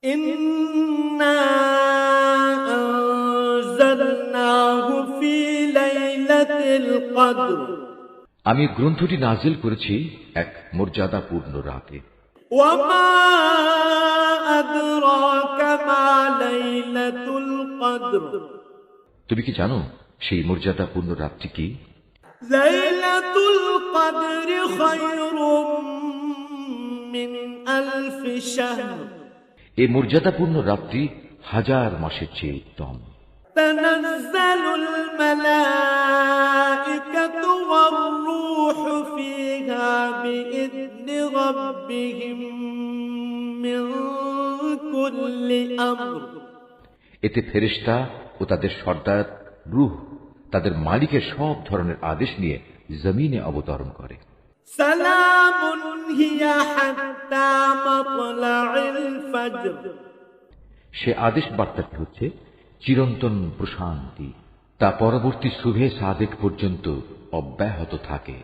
ইন্না আনজালনাহু ফি লাইলাতিল কদর, আমি গ্রন্থটি নাজিল করেছি এক মর্যাদাপূর্ণ রাতে। ওয়া মা আদরাকা মা লাইলাতুল কদর, তুমি কি জানো সেই মর্যাদাপূর্ণ রাতটি কি? লাইলাতুল কদরি খায়রুম মিন আলফি শাহর, এই মর্যাদাপূর্ণ রাতটি 1000 মাসের চেয়ে উত্তম। তানাজ্জালুল মালাইকাতু ওয়ার রূহু ফিহা বিইذনি রাব্বিহিম মিন কুল্লি আমর, এতে ফেরেশতা ও তাদের সর্দার রূহ তাদের মালিকের সব ধরনের আদেশ নিয়ে জমিনে অবতরণ করে। সালামুন হিয়া হাত্তা মাতলাইল ফজর, সে আদেশ বার্তাটি হচ্ছে চিরন্তন প্রশান্তি, তা পরবর্তী শুভে সাদেক পর্যন্ত অব্যাহত থাকে।